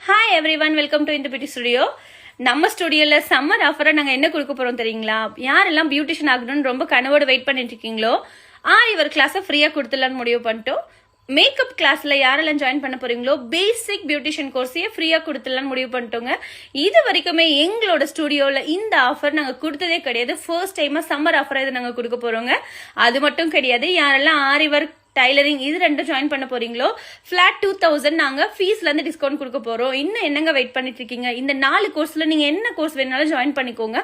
Hi everyone, welcome to இந்த beauty studio. நம்ம ஸ்டுடியோல summer ஆஃபரா நாங்க என்ன கொடுக்க போறோம் தெரியுங்களா? யாரெல்லாம் பியூட்டிஷியன் ஆகணும்னு ரொம்ப கனவோட வெயிட் பண்ணிட்டு இருக்கீங்களோ, இவர் கிளாஸை ஃப்ரீயா கொடுத்துலான்னு முடிவு பண்ணிட்டோம். மேக்கப் கிளாஸ்ல யாரெல்லாம் ஜாயின் பண்ண போறீங்களோ, பேசிக் பியூட்டிஷியன் கோர்ஸையே ஃப்ரீயா கொடுத்துலான்னு முடிவு பண்ணிட்டோங்க. இது வரைக்குமே எங்களோட ஸ்டுடியோல இந்த ஆஃபர் நாங்க கொடுத்ததே கிடையாது. ஃபர்ஸ்ட் டைமா சம்மர் ஆஃபரா இதை நாங்க கொடுக்க போறோங்க. அது மட்டும் கிடையாது, யாரெல்லாம் ஆரி ஒர்க், டைலரிங் இது ரெண்டும் ஜாயின் பண்ண போறீங்களோ, ஃபிளாட் 2000 நாங்க ஃபீஸ்ல இருந்து டிஸ்கவுண்ட் கொடுக்க போறோம். இன்னும் என்னங்க வெயிட் பண்ணிட்டு இருக்கீங்க? இந்த 4 கோர்ஸ்ல நீங்க என்ன கோர்ஸ் வேணாலும் ஜாயின் பண்ணிக்கோங்க.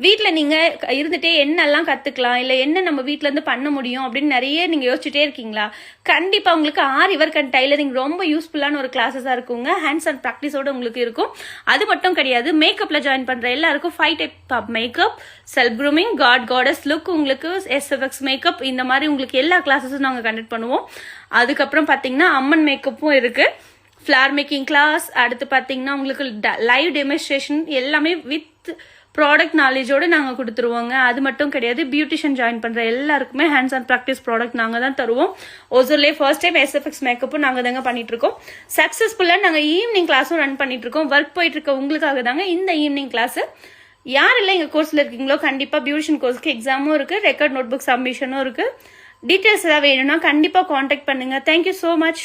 வீட்டுல நீங்க இருந்துட்டே என்னெல்லாம் கத்துக்கலாம், இல்ல என்ன நம்ம வீட்டுல இருந்து பண்ண முடியும் அப்படின்னு நிறைய நீங்க யோசிச்சுட்டே இருக்கீங்களா? கண்டிப்பா உங்களுக்கு ஆரி ஒர்க் அண்ட் டைலரிங் ரொம்ப யூஸ்ஃபுல்லான ஒரு கிளாஸஸா இருக்குங்க. ஹேண்ட்ஸ் அண்ட் ப்ராக்டிஸோட உங்களுக்கு இருக்கும். அது மட்டும் கிடையாது, மேக்கப்ல ஜாயின் பண்ற எல்லாருக்கும் 5 type of makeup, self grooming, goddess look, உங்களுக்கு SFX மேக்கப், இந்த மாதிரி உங்களுக்கு எல்லா கிளாஸஸும் நாங்க கண்டக்ட் பண்ணுவோம். அதுக்கப்புறம் பாத்தீங்கன்னா அம்மன் மேக்கப்பும் இருக்கு, ஃபிளார் மேக்கிங் கிளாஸ், அடுத்து பாத்தீங்கன்னா உங்களுக்கு லைவ் டெமோன்ஸ்ட்ரேஷன் எல்லாமே வித் ப்ராடக்ட் நாலேஜோட நாங்க கொடுத்துருவோங்க. அது மட்டும் கிடையாது, பியூட்டிஷியன் ஜாயின் பண்ற எல்லாருக்குமே ஹேண்ட்ஸ் அண்ட் ப்ராக்டிஸ் ப்ராடக்ட் நாங்க தான் தருவோம். ஒசூர்லே ஃபர்ஸ்ட் டைம் SFX மேக்கப்பும் நாங்க தாங்க பண்ணிட்டு இருக்கோம். சக்சஸ்ஃபுல்லா நாங்க ஈவினிங் கிளாஸும் ரன் பண்ணிட்டு இருக்கோம். ஒர்க் போயிட்டு இருக்க உங்களுக்காக தாங்க இந்த ஈவினிங் கிளாஸ். யாரெல்லாம் எங்க கோர்ஸ்ல இருக்கீங்களோ, கண்டிப்பா பியூட்டிஷியன் கோர்ஸ்க்கு எக்ஸாமும் இருக்கு, ரெக்கார்ட் நோட் புக் சப்மிஷனும் இருக்கு. டீட்டெயில்ஸ் ஏதாவது வேணும்னா கண்டிப்பா கான்டாக்ட் பண்ணுங்க. Thank you so much.